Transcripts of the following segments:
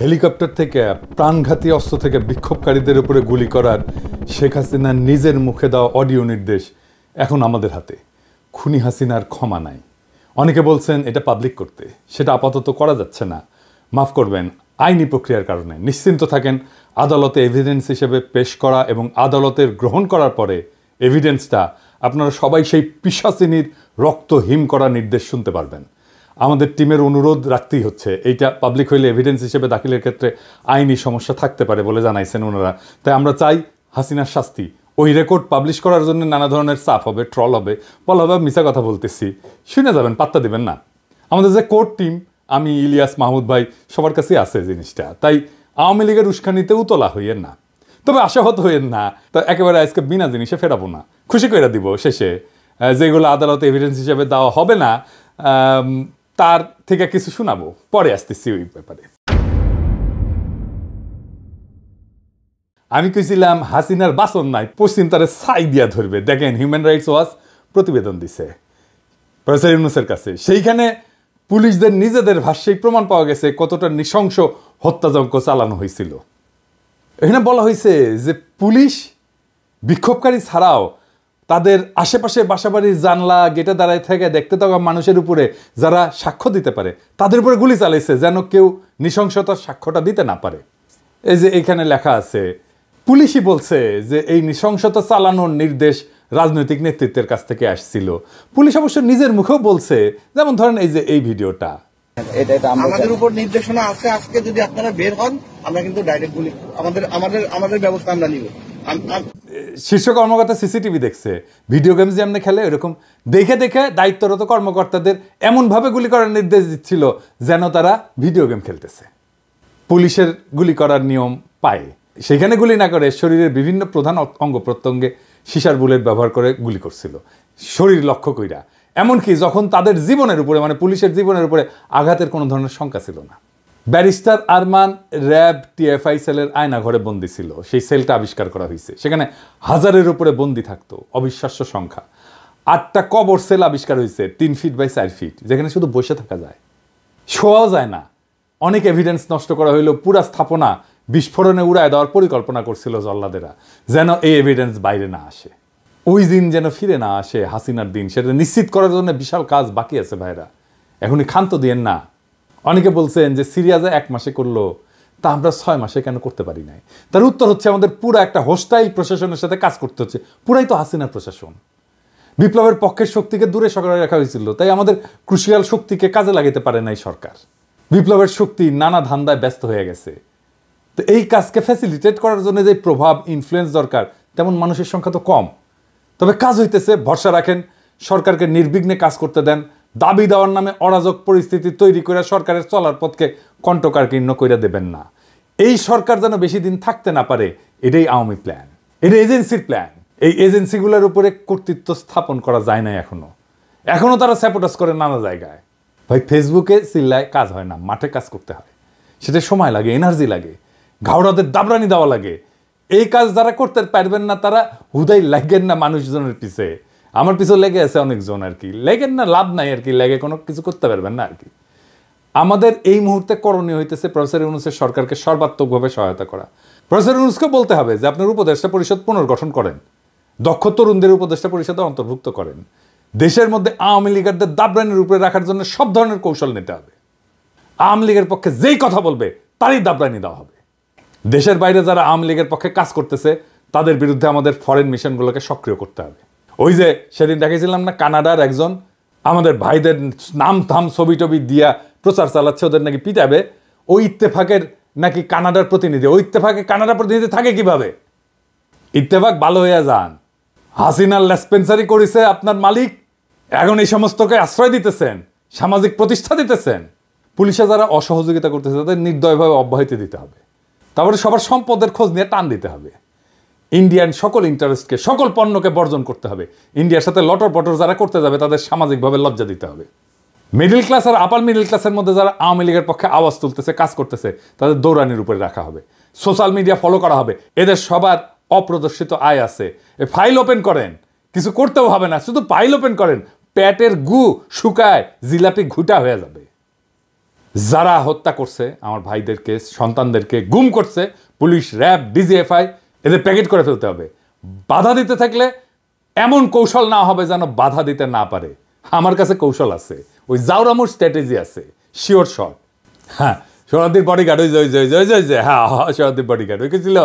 Helicopter থেকে প্রাণঘাতী অস্ত্র থেকে বিক্ষোভকারীদের উপরে গুলি করার শেখ হাসিনার নিজের মুখে দেওয়া অডিও নির্দেশ এখন আমাদের হাতে। খুনি হাসিনার ক্ষমা নাই। অনেকে বলছেন এটা পাবলিক করতে, সেটা আপাতত করা যাচ্ছে না। মাফ করবেন, আইনি প্রক্রিয়ার কারণে। নিশ্চিন্ত থাকেন, আদালতে এভিডেন্স হিসেবে পেশ করা এবং আদালতের গ্রহণ করার পরে এভিডেন্সটা আপনারা সবাই সেই পিশাচিনীর রক্ত হিম করা নির্দেশ শুনতে পারবেন। আমাদের টিমের অনুরোধ রাখতেই হচ্ছে, এইটা পাবলিক হইলে এভিডেন্স হিসেবে দাখিলের ক্ষেত্রে আইনি সমস্যা থাকতে পারে বলে জানাইছেন ওনারা। তাই আমরা চাই হাসিনার শাস্তি। ওই রেকর্ড পাবলিশ করার জন্য নানা ধরনের চাপ হবে, ট্রল হবে, বলা হবে মিছা কথা বলতেছি, শুনে যাবেন, পাত্তা দিবেন না। আমাদের যে কোর্ট টিম, আমি, ইলিয়াস, মাহমুদ ভাই, সবার কাছেই আছে জিনিসটা। তাই আওয়ামী লীগের উস্কানিতেও তোলা হইয়েন না, তবে আশাহত হইয়েন না। তো একেবারে আজকে বিনা জিনিসে ফেরাবো না, খুশি করে দিব শেষে। যেগুলো আদালতে এভিডেন্স হিসেবে দেওয়া হবে না তার থেকে কিছু শোনাবো, পরে আসতেছি ওই ব্যাপারে। আমি কইছিলাম হাসিনার বাসন নাই, পশ্চিম তারে ছাই দিয়া ধরবে। দেখেন, হিউম্যান রাইটস ওয়াচ প্রতিবেদন দিছে প্রফেসর ইউনূসের কাছে। সেইখানে পুলিশদের নিজেদের ভাষ্যেই প্রমাণ পাওয়া গেছে কতটা নৃশংস হত্যাযজ্ঞ চালানো হয়েছিল। এখানে বলা হয়েছে যে পুলিশ বিক্ষোভকারী ছাড়াও তাদের আশেপাশে বাসাবাড়ির জানলা গেটে দাঁড়ায় থেকে দেখতে থাকা মানুষের উপরে যারা সাক্ষ্য দিতে পারে তাদের উপরে গুলি চালাইছে, যেন কেউ নৃশংসতার সাক্ষ্যটা দিতে না পারে। এই যে এইখানে লেখা আছে, পুলিশই বলছে যে এই নৃশংসতা চালানোর নির্দেশ রাজনৈতিক নেতৃত্বের কাছ থেকে আসছিল। পুলিশ অবশ্য নিজের মুখেও বলছে, যেমন ধরেন এই যে এই ভিডিওটা, আমাদের উপর নির্দেশনা আছে, আজকে যদি আপনারা বের হন আমরা কিন্তু ডাইরেক্ট গুলি, আমাদের ব্যবস্থা আমরা নিব। শীর্ষ কর্মকর্তা সিসিটিভি দেখছে, ভিডিও গেমস যেমন খেলে এরকম দেখে দেখে দায়িত্বরত কর্মকর্তাদের এমনভাবে গুলি করার নির্দেশ দিচ্ছিল যেন তারা ভিডিও গেম খেলতেছে। পুলিশের গুলি করার নিয়ম পায়, সেখানে গুলি না করে শরীরের বিভিন্ন প্রধান অঙ্গ প্রত্যঙ্গে সিসার বুলেট ব্যবহার করে গুলি করছিল, শরীর লক্ষ্য কইরা। এমনকি যখন তাদের জীবনের উপরে, মানে পুলিশের জীবনের উপরে আঘাতের কোনো ধরনের শঙ্কা ছিল না। ব্যারিস্টার আরমান র্যাব টিএফআই সেলের আয়না ঘরে বন্দি ছিল, সেই সেলটা আবিষ্কার করা হয়েছে। সেখানে 1000-এর উপরে বন্দি থাকতো, অবিশ্বাস্য সংখ্যা। 8টা কবর সেল আবিষ্কার হয়েছে 3 ফিট বাই 4 ফিট, যেখানে শুধু বসে থাকা যায়, শোয়াও যায় না। অনেক এভিডেন্স নষ্ট করা হইল, পুরা স্থাপনা বিস্ফোরণে উড়ায় দেওয়ার পরিকল্পনা করছিল জল্লাদেরা, যেন এই এভিডেন্স বাইরে না আসে। ওই দিন যেন ফিরে না আসে, হাসিনার দিন, সেটা নিশ্চিত করার জন্য বিশাল কাজ বাকি আছে ভাইরা, এখনই ক্ষান্ত দিয়েন না। অনেকে বলছেন যে সিরিয়াজে 1 মাসে করলো, তা আমরা 6 মাসে কেন করতে পারি নাই? তার উত্তর হচ্ছে, আমাদের পুরো একটা হোস্টাইল প্রশাসনের সাথে কাজ করতে হচ্ছে। পুরাই তো হাসিনার প্রশাসন। বিপ্লবের পক্ষের শক্তিকে দূরে সরিয়ে রাখা হয়েছিল, তাই আমাদের ক্রুশিয়াল শক্তিকে কাজে লাগাতে পারে নাই সরকার। বিপ্লবের শক্তি নানা ধান্দায় ব্যস্ত হয়ে গেছে। তো এই কাজকে ফ্যাসিলিটেট করার জন্য যে প্রভাব, ইনফ্লুয়েন্স দরকার, তেমন মানুষের সংখ্যা তো কম। তবে কাজ হইতেছে, ভরসা রাখেন, সরকারকে নির্বিঘ্নে কাজ করতে দেন। দাবি দেওয়ার নামে অরাজক পরিস্থিতি তৈরি করে সরকারের চলার পথকে কণ্ঠকাকীর্ণ করে দেবেন না। এই সরকার যেন বেশি দিন থাকতে না পারে, এটাই আওয়ামী প্ল্যান, এটা এজেন্সির প্ল্যান। এই এজেন্সিগুলোর উপরে কর্তৃত্ব স্থাপন করা যায় না এখনো তারা স্যাপোটাস করে নানা জায়গায়। ভাই, ফেসবুকে চিল্লায় কাজ হয় না, মাঠে কাজ করতে হয়। সেটা সময় লাগে, এনার্জি লাগে, ঘাওড়াদের দাবরানি দেওয়া লাগে। এই কাজ যারা করতে পারবেন না তারা হুদাই লাগেন না মানুষজনের পিছে। আমার পিছনে লেগে আছে অনেকজন, আর কি লেগেন না, লাভ নাই আর কি, লেগে কোনো কিছু করতে পারবেন না আর কি। আমাদের এই মুহূর্তে করণীয় হইতেছে প্রফেসর ইউনূসের সরকারকে সর্বাত্মকভাবে সহায়তা করা। প্রফেসর ইউনূসকে বলতে হবে যে আপনার উপদেষ্টা পরিষদ পুনর্গঠন করেন, দক্ষ তরুণদের উপদেষ্টা পরিষদে অন্তর্ভুক্ত করেন। দেশের মধ্যে আওয়ামী লীগারদের দাবরানির উপরে রাখার জন্য সব ধরনের কৌশল নিতে হবে। আওয়ামী লীগের পক্ষে যেই কথা বলবে তারই দাবরানি দেওয়া হবে। দেশের বাইরে যারা আওয়ামী লীগের পক্ষে কাজ করতেছে তাদের বিরুদ্ধে আমাদের ফরেন মিশনগুলোকে সক্রিয় করতে হবে। ওই যে সেদিন দেখেছিলাম না, কানাডার একজন আমাদের ভাইদের নাম থাম ছবি টবি দিয়া প্রচার চালাচ্ছে, ওদের নাকি পিটাবে। ওই ইত্তেফাকের নাকি কানাডার প্রতিনিধি, ওই ইত্তেফাকে কানাডার প্রতিনিধি থাকে কিভাবে? ইত্তেফাক ভালো হইয়া যান। হাসিনার লেসপেন্সারি করেছে আপনার মালিক, এখন এই সমস্তকে আশ্রয় দিতেছেন, সামাজিক প্রতিষ্ঠা দিতেছেন। পুলিশে যারা অসহযোগিতা করতেছে তাদের নির্দয়ভাবে অব্যাহতি দিতে হবে। তারপরে সবার সম্পদের খোঁজ নিয়ে টান দিতে হবে। ইন্ডিয়ান সকল ইন্টারেস্টকে, সকল পণ্যকে বর্জন করতে হবে। ইন্ডিয়ার সাথে লটর পটর যারা করতে যাবে তাদের সামাজিকভাবে লজ্জা দিতে হবে। মিডল ক্লাস আর আপার মিডল ক্লাসের মধ্যে যারা আওয়ামী লীগের পক্ষে আওয়াজ তুলতেছে, কাজ করতেছে, তাদের দৌড়ানির উপরে রাখা হবে। সোশ্যাল মিডিয়া ফলো করা হবে। এদের সবার অপ্রদর্শিত আয় আছে, ফাইল ওপেন করেন, কিছু করতেও হবে না, শুধু ফাইল ওপেন করেন, পেটের গু শুকায় জিলাপি ঘুটা হয়ে যাবে। যারা হত্যা করছে আমার ভাইদেরকে, সন্তানদেরকে গুম করছে, পুলিশ, র্যাব, ডিজিএফআই, এদের প্যাকেট করে ফেলতে হবে। বাধা দিতে থাকলে এমন কৌশল না হবে যেন বাধা দিতে না পারে। আমার কাছে কৌশল আছে, ওই জাউরামুর স্ট্র্যাটেজি আছে, শিওর শট। হ্যাঁ, সোহরাদ্দির বডিগার্ড, ওই যে হ্যাঁ সোহরাদ্দির বডিগার্ড, ওই কি ছিল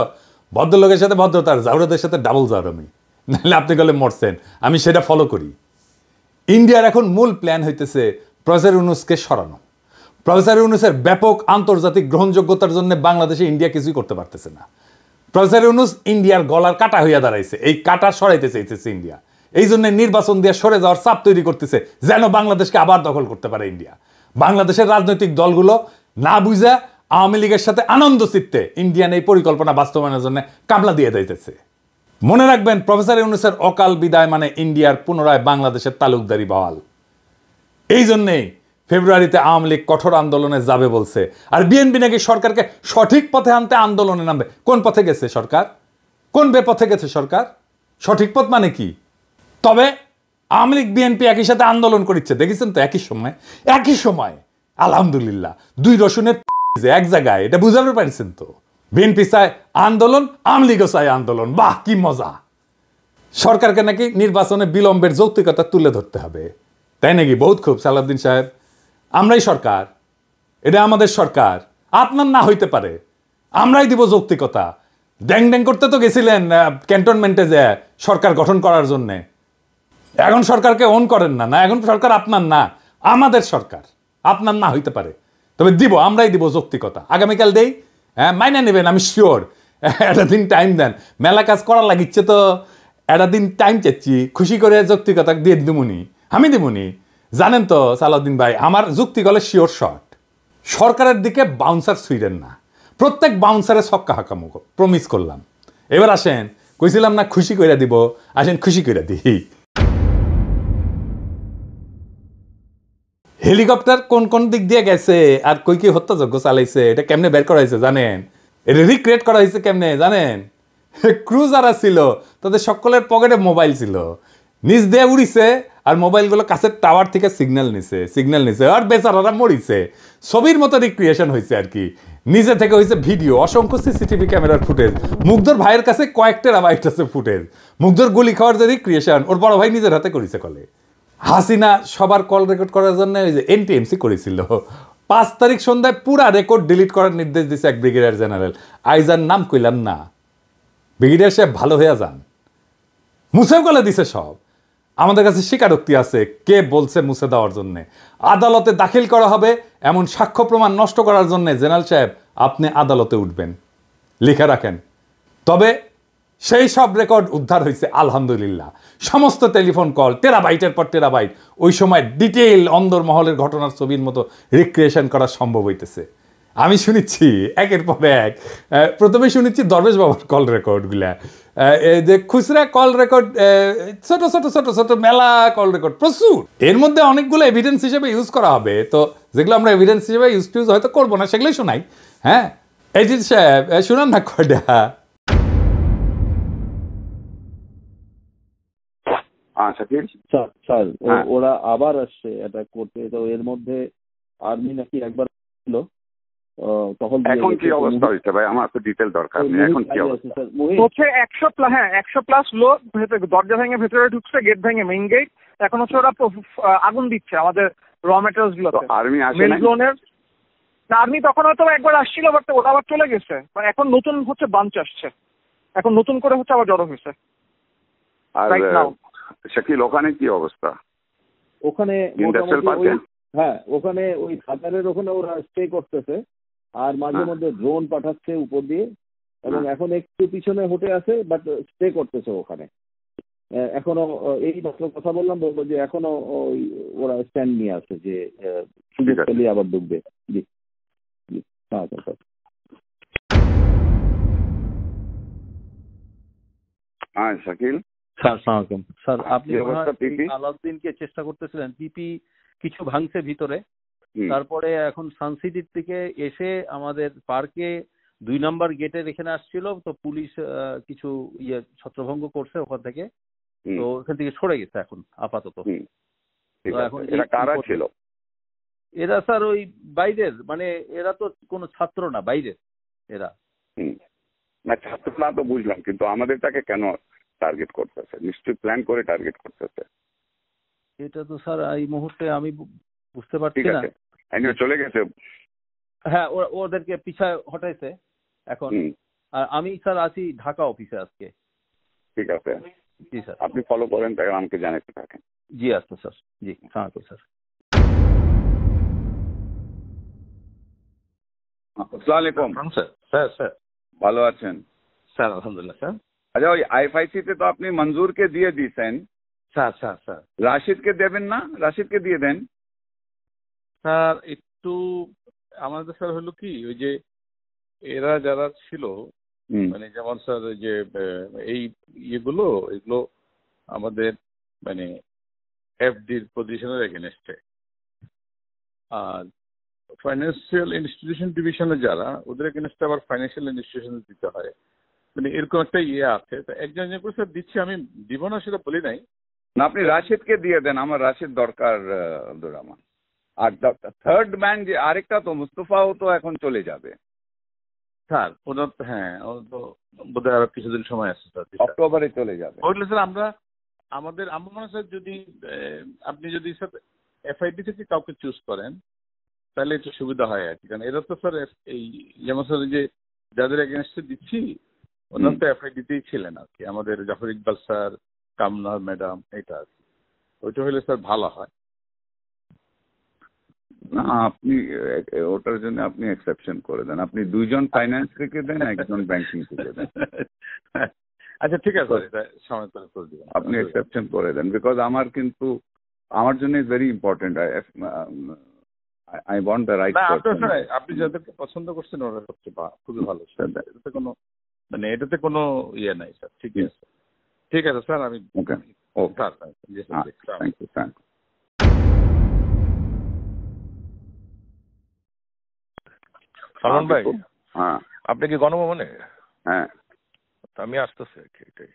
ভদ্রলোকের সাথে ভদ্রতার, জাউরাদের সাথে ডাবল জাউরামি। নাহলে আপনি গেলে মরছেন, আমি সেটা ফলো করি। ইন্ডিয়ার এখন মূল প্ল্যান হইতেছে প্রফেসর ইউনূসকে সরানো। প্রফেসর ইউনূসের ব্যাপক আন্তর্জাতিক গ্রহণযোগ্যতার জন্য বাংলাদেশে ইন্ডিয়া কিছুই করতে পারতেছে না। প্রফেসর ইউনূস ইন্ডিয়ার গলার কাটা হইয়া দাঁড়াইছে, এই কাটা সরাইতে চাইতেছে ইন্ডিয়া। এই জন্য নির্বাচন দিয়ে সরে যাওয়ার চাপ তৈরি করতেছে যেন বাংলাদেশকে আবার দখল করতে পারে ইন্ডিয়া। বাংলাদেশের রাজনৈতিক দলগুলো না বুঝে আওয়ামী লীগের সাথে আনন্দ চিত্তে ইন্ডিয়ান এই পরিকল্পনা বাস্তবায়নের জন্য কামলা দিয়ে দিতেছে। মনে রাখবেন, প্রফেসর ইউনূসের অকাল বিদায় মানে ইন্ডিয়ার পুনরায় বাংলাদেশের তালুকদারি বহাল। এই জন্যেই ফেব্রুয়ারিতে আওয়ামী লীগ কঠোর আন্দোলনে যাবে বলছে। আর বিএনপি নাকি সরকারকে সঠিক পথে আনতে আন্দোলনে নামবে। কোন পথে গেছে সরকার? কোন বেপথে গেছে সরকার? সঠিক পথ মানে কি? তবে আওয়ামী লীগ বিএনপি একই সাথে আন্দোলন করছে, দেখেছেন তো? একই সময় আলহামদুলিল্লাহ, দুই রসুনের এক জায়গায়, এটা বুঝাতে পারছেন তো? বিএনপি চায় আন্দোলন, আওয়ামী লীগও চায় আন্দোলন। বাহ, কি মজা! সরকারকে নাকি নির্বাচনে বিলম্বের যৌক্তিকতা তুলে ধরতে হবে, তাই নাকি? বহুত খুব সালাউদ্দিন সাহেব, আমরাই সরকার, এটা আমাদের সরকার, আপনার না হইতে পারে, আমরাই দিব যৌক্তিকতা। ড্যাং ড্যাং করতে তো গেছিলেন ক্যান্টনমেন্টে যে সরকার গঠন করার জন্যে। এখন সরকারকে অন করেন না, এখন সরকার আপনার না, আমাদের সরকার, আপনার না হইতে পারে, তবে দিব, আমরাই দিব যৌক্তিকতা। আগামীকাল দেই, হ্যাঁ, মাইনা নেবেন, আমি শিওর। একটা দিন টাইম দেন, মেলা কাজ করার লাগিচ্ছে তো, একটা দিন টাইম চাচ্ছি, খুশি করে যৌক্তিকতা দিয়ে দিমুনি, আমি দিমুনি। জানেন তো সালাউদ্দিন ভাই, আমার যুক্তি গলে শিওর শট। সরকারের দিকে বাউন্সার ছুঁইলেন না, প্রত্যেক বাউন্সারে ছক্কা হাঁকামো প্রমিস করলাম। এবার আসেন, কইছিলাম না খুশি কইরা দিব, আসেন খুশি কইরা দিই। হেলিকপ্টার কোন কোন দিক দিয়ে গেছে আর কই কি হত্যাযজ্ঞ চালাইছে এটা কেমনে বের করা হয়েছে জানেন? এটা রিক্রিয়েট করা হয়েছে কেমনে জানেন? ক্রু যারা ছিল তাদের সকলের পকেটে মোবাইল ছিল, নিচ দিয়ে উড়িছে আর মোবাইলগুলো কাছের টাওয়ার থেকে সিগন্যাল নিছে আর বেচারারা মরিছে। ছবির মতো রিক্রিয়েশন হয়েছে আর কি। নিজে থেকে হয়েছে ভিডিও, অসংখ্য সিসিটিভি ক্যামেরার ফুটেজ। মুগ্ধর ভাইয়ের কাছে কয়েক টেরাবাইট আছে ফুটেজ। মুগ্ধর গুলি খাওয়ার যে রিক্রিয়েশন ওর বড় ভাই নিজের হাতে করেছে কলে। হাসিনা সবার কল রেকর্ড করার জন্য ওই যে এনটিএমসি করেছিল। 5 তারিখ সন্ধ্যায় পুরা রেকর্ড ডিলিট করার নির্দেশ দিচ্ছে এক ব্রিগেডিয়ার জেনারেল। আইজার নাম কইলাম না, ব্রিগেডিয়ার সাহেব ভালো হইয়া যান, মুছেও গলে দিছে সব। আমাদের কাছে স্বীকারোক্তি আছে কে বলছে মুছে দেওয়ার জন্য। আদালতে দাখিল করা হবে এমন সাক্ষ্য প্রমাণ নষ্ট করার জন্য জেনারেল সাহেব আপনি আদালতে উঠবেন, লিখে রাখেন। তবে সেই সব রেকর্ড উদ্ধার হয়েছে আলহামদুলিল্লাহ। সমস্ত টেলিফোন কল টেরাবাইটের পর টেরাবাইট ওই সময় ডিটেইল অন্দরমহলের ঘটনার ছবির মতো রিক্রিয়েশন করা সম্ভব হইতেছে। আমি শুনেছি একের পর এক। প্রথমে শুনেছি দরবেশ বাবার কল রেকর্ডগুলা, যে খুচরা কল রেকর্ড, ছোট ছোট ছোট ছোট মেলা কল রেকর্ড প্রচুর। এর মধ্যে অনেকগুলো এভিডেন্স হিসেবে ইউজ করা হবে, তো যেগুলো আমরা এভিডেন্স হিসেবে ইউজ হয়তো করবো না সেগুলোই শোনাই। হ্যাঁ, এজিৎ সাহেব শুনান না কয়টা। স্যার ওরা আবার আসছে এটা করতে, তো এর মধ্যে আর্মি নাকি একবার ছিল তখন। এখন কি অবস্থা হয়েছে ভাই? আমার তো ডিটেল দরকার নেই, এখন কি অবস্থা হচ্ছে? 100+ লোক দরজা ভেঙে ভেতরে ঢুকছে, গেট ভেঙে, মেইন গেট। এখন হচ্ছে ওরা আগুন দিচ্ছে আমাদের র মেটেরিয়ালস গুলোতে। আর্মি আসে না? আর্মি তখন হয়তো একবার আসছিল, বাট ওটা আবার চলে গেছে। এখন নতুন হচ্ছে বাঞ্চ আসছে, এখন নতুন করে হচ্ছে আবার জড়ো হয়েছে। আর শাকিল ওখানে কি অবস্থা? ওখানে হ্যাঁ, ওখানে ওই খাতারের ওখানে ওরা স্টে করতেছে আর মাঝে মধ্যে ড্রোন পাঠাচ্ছে উপর দিয়ে, এবং এখন একটু পিছনে হটে আছে বাট স্টে করতেছে ওখানে এখনো। এই মাত্র কথা বললাম, বলবো যে এখনো ওই ওরা স্ট্যান্ড নিয়ে আছে যে সুযোগ পেলে আবার ডুববে। জি জি, হ্যাঁ স্যার। হ্যাঁ শাকিল স্যার, আপনি আলাউদ্দিনকে চেষ্টা করতেছিলেন, পিপি কিছু ভাঙছে ভিতরে, তারপরে এখন সানসিটির থেকে এসে আমাদের পার্কে 2 নম্বর গেটের এখানে আসছিল, তো পুলিশ কিছু ছত্রভঙ্গ করছে ওখান থেকে, তো ওখান থেকে সরে গেছে এখন আপাতত। এখন এরা কারা ছিল? এরা স্যার ওই বাইরের, মানে এরা তো কোনো ছাত্র না, বাইরের এরা। না ছাত্র না তো বুঝলাম, কিন্তু আমাদেরটাকে কেন টার্গেট করতেছে? নিশ্চয়ই প্ল্যান করে টার্গেট করতেছে। এটা তো স্যার এই মুহূর্তে আমি বুঝতে পারছি ঠিক না। আছে, চলে গেছে। হ্যাঁ, ওদেরকে পিছায় হটাইছে এখন। আর আমি স্যার আছি ঢাকা অফিসে আজকে। ঠিক আছে, জি স্যার। আপনি ফলো করেন, তাই আমাকে জানাতে থাকেন। জি আচ্ছা স্যার, জি সালামালাইকুম স্যার। আসসালামু আলাইকুম স্যার। স্যার স্যার ভালো আছেন? স্যার আলহামদুলিল্লাহ স্যার। আচ্ছা, ওই আইএফআইসি তে তো আপনি মঞ্জুরকে দিয়ে দিয়েছেন, স্যার স্যার স্যার রাশিদকে দেবেন না? রাশিদকে দিয়ে দেন। স্যার একটু আমাদের স্যার হলো কি, ওই যে এরা যারা ছিল, মানে যেমন স্যার যে এই এগুলো আমাদের মানে এফডির পজিশনের এগেনস্টে, আর ফাইন্যান্সিয়াল ইনস্টিটিউশন ডিভিশনে যারা, ওদের এগেনস্টে আবার ফাইন্যান্সিয়াল ইনস্টিটিউশন দিতে হয়, মানে এরকম একটা আছে। তো একজন করে স্যার দিচ্ছি, আমি দিব না সেটা বলি নাই। না, আপনি রাশিদকে দিয়ে দেন, আমার রাশিদ দরকার আব্দুর রহমান। আর থার্ড ম্যান যে আরেকটা তো মুস্তফাও তো এখন চলে যাবে স্যার। ওনার তো হ্যাঁ, ওনার তো বোধহয় আরো কিছুদিন সময় আছে স্যার, অক্টোবরে চলে যাবে। ওইগুলো স্যার আমরা আমার মনে হয় স্যার, যদি আপনি যদি স্যার এফআইডি থেকে কাউকে চুজ করেন তাহলে একটু সুবিধা হয় আর কি। কারণ এরা তো স্যার এই যেমন স্যার যে যাদের এগেনস্টে দিচ্ছি ওনার তো এফআইডিতেই ছিলেন আর কি, আমাদের জাফর ইকবাল স্যার, কামনার ম্যাডাম, এটা আর কি। ওইটা হলে স্যার ভালো হয়। না, আপনি ওটার জন্য আপনি এক্সেপশন করে দেন। আপনি 2 জন ফাইন্যান্স থেকে দেন, 1 জন ব্যাংকিং থেকে দেন। আচ্ছা ঠিক আছে, এটা সময় করে দিবেন। আপনি এক্সেপশন করে দেন, বিকজ আমার জন্য is very important. I want the right person. আপনি যাদেরকে পছন্দ করছেন ওরা সবচেয়ে খুবই ভালো স্যার। এটাতে কোনো এটাতে কোনো ইয়ে নাই স্যার। ঠিক আছে, ঠিক আছে স্যার। আমি okay sir thank you sir. Salman ভাই, হ্যাঁ আপনি কি গণভবনে? হ্যাঁ আমি আসতেছি আর কি। এটাই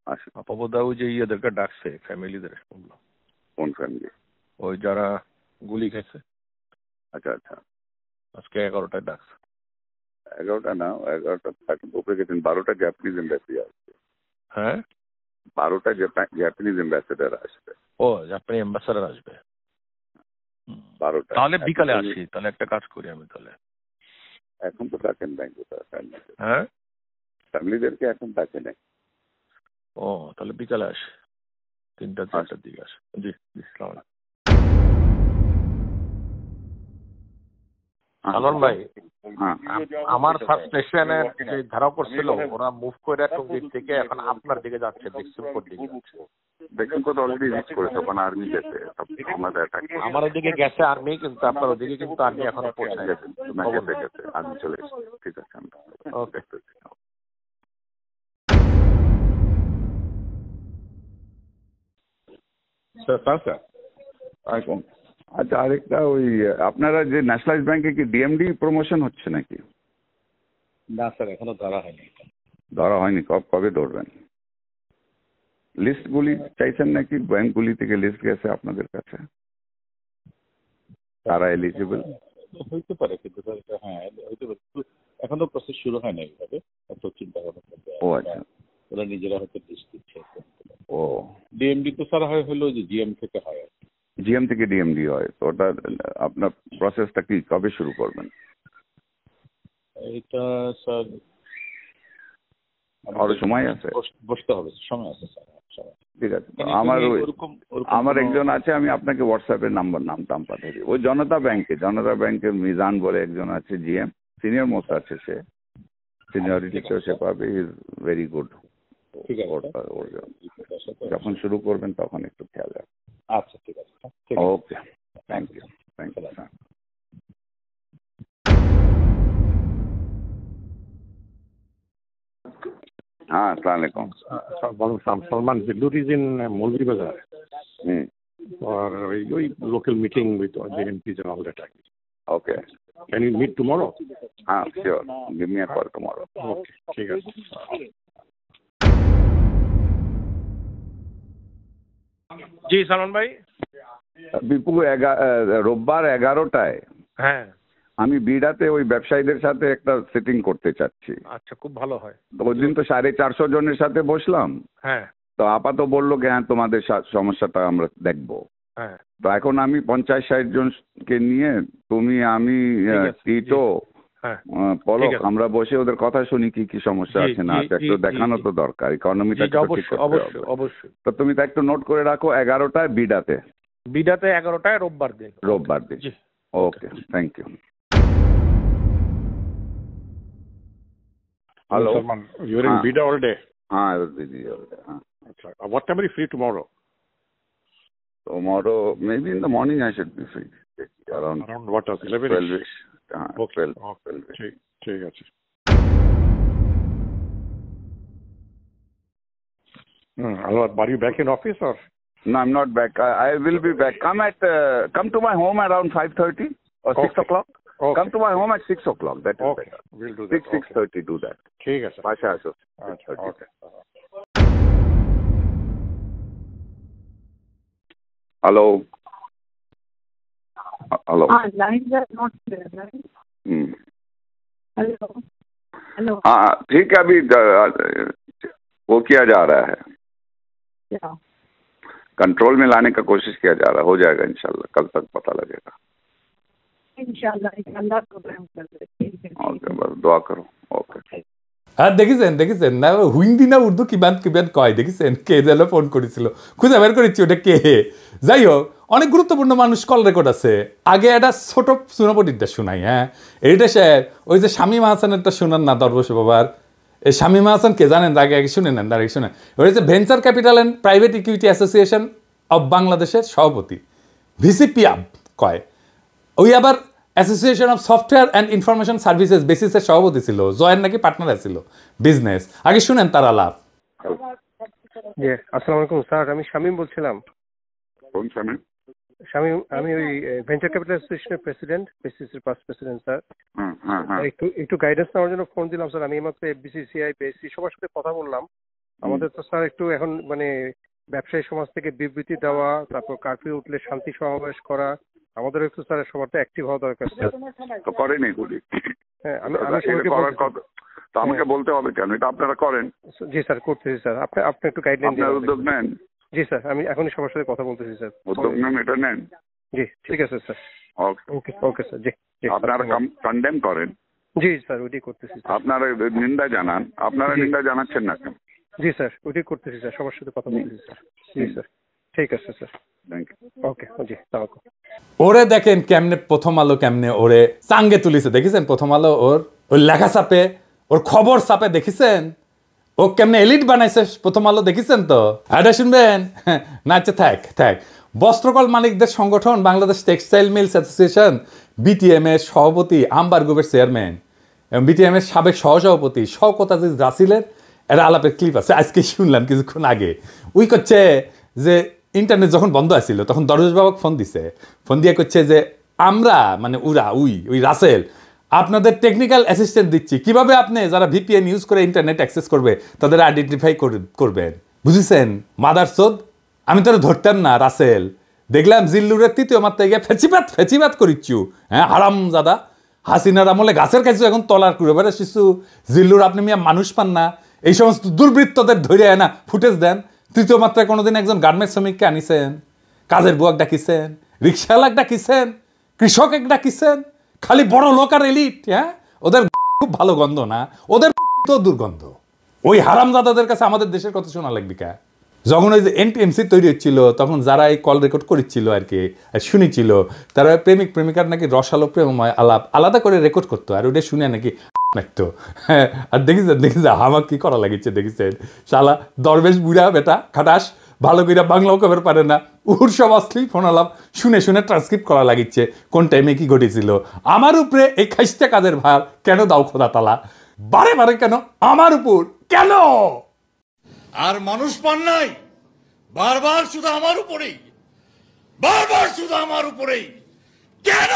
আসুন। আপাবদাও যে ইয়েদেরকে ডাকছে, ফ্যামিলিদের শুনলাম। কোন ফ্যামিলি? ওই যারা গুলি খেয়েছে। আচ্ছা আচ্ছা, আজকে 11টায় ডাকছে। 11টা না, 11টা উপরে গেছেন। 12টা জাপানিজ এম্বাসি আসবে। হ্যাঁ, 12টা জাপানিজ এম্বাসেডার আসবে। ও জাপানি অ্যাম্বাসাডার আসবে 12টা। তাহলে বিকালে আসি। তাহলে একটা কাজ করি আমি তাহলে। এখন তো ডাকেন ব্যাংকে, হ্যাঁ ফ্যামিলিদেরকে এখন ডাকে নাই। ও তাহলে বিকালে আসি, 3টা-4টার দিকে আসি। জি জি, সালাম আলাইকুম। সালমান ভাই, আমার ফার্স্ট স্টেশনে যে ধারা করছিল ওরা মুভ করে টঙ্গীর থেকে এখন আপনার দিকে যাচ্ছে, দেখসিমপুর দিকে যাচ্ছে। দেখসিমপুর তো অলরেডি রিচ করেছে, ওখানে আর্মি গেছে, আমাদের অ্যাটাক। আমার ওদিকে গেছে আর্মি, কিন্তু আপনার ওদিকে কিন্তু আর্মি এখনো পৌঁছায় গেছে। আর্মি চলে এসেছে। ঠিক আছে, ওকে। আচ্ছা, আরেকটা, ওই আপনারা যে ন্যাশনালাইজ ব্যাংকে কি ডিএমডি প্রমোশন হচ্ছে নাকি? না স্যার, এখনো ধরা হয়নি। ধরা হয়নি? কবে ধরবেন? লিস্টগুলি চাইছেন নাকি? ব্যাংকগুলি থেকে লিস্ট গেছে আপনাদের কাছে, তারা এলিজিবল হইতে পারে, কিন্তু হ্যাঁ হইতে পারে, এখনো প্রসেস শুরু হয় না এইভাবে। এত চিন্তা ভাবনা। ও আচ্ছা, ওরা নিজেরা হয়তো লিস্ট দিচ্ছে। ও ডিএমডি তো স্যার হলো যে জিএম থেকে হয়। জিএম থেকে ডিএমডি হয়, তো ওটা আপনার প্রসেসটা কি কবে শুরু করবেন? এটা স্যার আরো সময় আছে, বসতে হবে, সময় আছে স্যার। ঠিক আছে। আমার একজন আছে, আমি আপনাকে হোয়াটসঅ্যাপে নাম পাঠিয়ে দিই। ওই জনতা ব্যাংকে মিজান বলে একজন আছে, জিএম, সিনিয়র মোস্ট আছে সে, সিনিয়রিটিতেও সে পাবে। Is very good. যখন শুরু করবেন তখন একটু খেয়াল রাখবেন। আচ্ছা ঠিক আছে, ওকে, থ্যাংক ইউ। हाँ, अस्सलाम वालेकुम। Salman, Zillur is in Molvi Bazaar for local meeting with the MPs and all that. Okay. Can you meet tomorrow? हाँ, sure. Give me a call tomorrow. Okay, ठीक है। जी सलमान भाई। বিপু রোববার 11টায় হ্যাঁ আমি বিড়াতে ওই ব্যবসায়ীদের সাথে একটা সিটিং করতে চাচ্ছি। আচ্ছা, খুব ভালো হয়। ওই দিন তো 450 জনের সাথে বসলাম। হ্যাঁ তো আপাতত বললো কি হ্যাঁ তোমাদের সমস্যাটা আমরা দেখবো। হ্যাঁ তো এখন আমি 50-60 জনকে নিয়ে, তুমি, আমি, টিটো, পলক, আমরা বসে ওদের কথা শুনি কি কি সমস্যা আছে না আছে, একটু দেখানো তো দরকার, ইকোনমিটা অবশ্যই। তো তুমি তো একটু নোট করে রাখো 11টায় বিডাতে 11টায় রোববার দিন। Okay, thank you. Hello. Salman, you're in Bida all day? I was busy all day. Achha. What time are you free tomorrow? Tomorrow, maybe in the morning I should be free. Around what time? 11? 12ish. Okay. 12. ঠিক আছে। Hello, are you back in office or? No, I'm not back. I will be back. Come to my home around 5:30 or 6 o'clock. Okay. Come to my home at 6 o'clock. That is better. We'll do that. 6:30 do that. ঠিক আছে। Pasha আসো। Okay. Hello. Lines are not clear, right? Hello. हाँ, ठीक है। अभी वो किया जा रहा है, क्या कंट्रोल में लाने का कोशिश किया जा रहा है। हो जाएगा इंशाल्लाह, कल तक पता लगेगा। इंशाल्लाह प्रोग्राम कर देते। ओके, बस दुआ करो। ओके। হ্যাঁ, দেখেছেন না হিন্দি না উর্দু কিবান কয়, দেখেছেন কে যেন ফোন করেছিল, খুঁজে বের করেছি ওটা কে। যাই হোক, অনেক গুরুত্বপূর্ণ মানুষ কল রেকর্ড আছে। আগে একটা ছোট সুনাপটিটা শোনাই। হ্যাঁ, এইটা স্যার ওই যে শামীমা হাসানেরটা শোনান না, দরবেশ বাবার। এই শামীমা হাসান কে জানেন? আগে শুনে নেন, আগে শুনেন। ওই যে venture capital and private equity association of বাংলাদেশের সভাপতি, ভিসিপিআব কয়। ওই আবার association of software and information services বেসিসের সভাপতি ছিল, জয়ের নাকি পার্টনার ছিল বিজনেস। আগে শুনেন তার আলাপ। আসসালামু আলাইকুম স্যার, আমি শামীম বলছিলাম। কোন শামীম? শামীম, আমি ওই ভেঞ্চার ক্যাপিটাল অ্যাসোসিয়েশনের প্রেসিডেন্ট, বিসিসির পাস্ট প্রেসিডেন্ট স্যার। একটু গাইডেন্স নেওয়ার জন্য ফোন দিলাম স্যার। আমি এইমাত্র এফবিসিসিআই, বিএসসি সবার সাথে কথা বললাম। আমাদের তো স্যার একটু এখন মানে ব্যবসায়ী সমাজ থেকে বিবৃতি দেওয়া, তারপর কারফিউ উঠলে শান্তি সমাবেশ করা, আমাদের একটু স্যার সবার তো অ্যাক্টিভ হওয়া দরকার স্যার। তো করেন এগুলি? হ্যাঁ, আমি তো আমাকে বলতে হবে কেন? এটা আপনারা করেন। জি স্যার, করতেছি স্যার। আপনি একটু গাইডলাইন দিন। আপনারা উদ্যোগ নেন। জি স্যার, আমি এখনই সবার সাথে কথা বলতেছি স্যার। উদ্যোগ নেন, এটা নেন। জি ঠিক আছে স্যার। Okay sir. জি আপনারা কন্ডেম করেন। জি স্যার, ওইটাই করতেছি। আপনারা নিন্দা জানান। আপনারা নিন্দা জানাচ্ছেন না কেন? জি স্যার, ওইটাই করতেছি স্যার, সবার সাথে কথা বলতেছি স্যার। জি স্যার, ঠিক আছে স্যার। Thank you. ওকে জি, তাওয়াক্কুল। ওরে দেখেন কেমনে প্রথম আলো কেমনে ওরে চাঙ্গে তুলিছে, দেখেছেন? প্রথম আলো ওর লেখা চাপে, ওর খবর চাপে, দেখেছেন? ও কেমনে এলিট বানাইছে প্রথম আলো, দেখেছেন? তো এটা শুনবেন না? আচ্ছা, থাক। বস্ত্রকল মালিকদের সংগঠন Bangladesh textile mills association, BTM এর সভাপতি, আম্বার গ্রুপের চেয়ারম্যান এবং বিটিএম এর সাবেক সহসভাপতি শওকত আজিজ রাসিলের একটা আলাপের ক্লিপ আছে, আজকে শুনলাম কিছুক্ষণ আগে। উই করছে যে ইন্টারনেট যখন বন্ধ আছিল তখন দরবেশ বাবাকে ফোন দিয়ে করছে যে আমরা মানে ওই রাসেল আপনাদের টেকনিক্যাল অ্যাসিস্ট্যান্ট দিচ্ছি, কিভাবে আপনি যারা ভিপিএন ইউজ করে ইন্টারনেট অ্যাক্সেস করবে তাদের আইডেন্টিফাই করবেন। বুঝেছেন মাদারচোদ? আমি তোরা ধরতাম না রাসেল। দেখলাম জিল্লুরের তৃতীয় মাত্রায় গিয়ে ফেচিবাত করিচ্ছু। হ্যাঁ, হারামজাদা। হাসিনার আমলে গাছের কাছে এখন তলার করে বেড়ে শিশু জিল্লুর আপনি মিয়া মানুষ পান না, এই সমস্ত দুর্বৃত্তদের ধরে না ফুটেজ দেন। তৃতীয় মাত্রায় কোনোদিন একজন গার্মেন্টস শ্রমিককে আনিছেন? কাজের বুয়াক ডাকিছেন? রিক্সাওয়ালাক ডাকিছেন? কৃষক এক ডাকিছেন? খালি বড় লোক আর এলিট। হ্যাঁ, ওদের খুব ভালো গন্ধ না, ওদের তো দুর্গন্ধ। ওই হারামজাদাদের কাছে আমাদের দেশের কথা শোনা লাগবে কা? যখন ওই যে এনটিএমসি তৈরি হচ্ছিল তখন যারা এই কল রেকর্ড করেছিল আর কি, শুনেছিল, তারা প্রেমিক প্রেমিকার নাকি রসালো প্রেমময় আলাপ আলাদা করে রেকর্ড করতো, আর ওটা শুনে নাকি লাগতো। হ্যাঁ, আর দেখেছেন আমার কি করা লাগিছে, দেখেছেন? শালা দরবেশ বুড়া বেটা খাটাস, ভালো করে বাংলাও কবের পারে না, উহুর সব অশ্লীল ফোন আলাপ শুনে ট্রান্সক্রিপ্ট করা লাগিচ্ছে কোন টাইমে কি ঘটেছিল। আমার উপরে এই খাইস্টা কাজের ভার কেন দাও খোদা তালা? বারে কেন আমার উপর কেন? আর মানুষ পান নাই, বারবার শুধু আমার উপরেই কেন?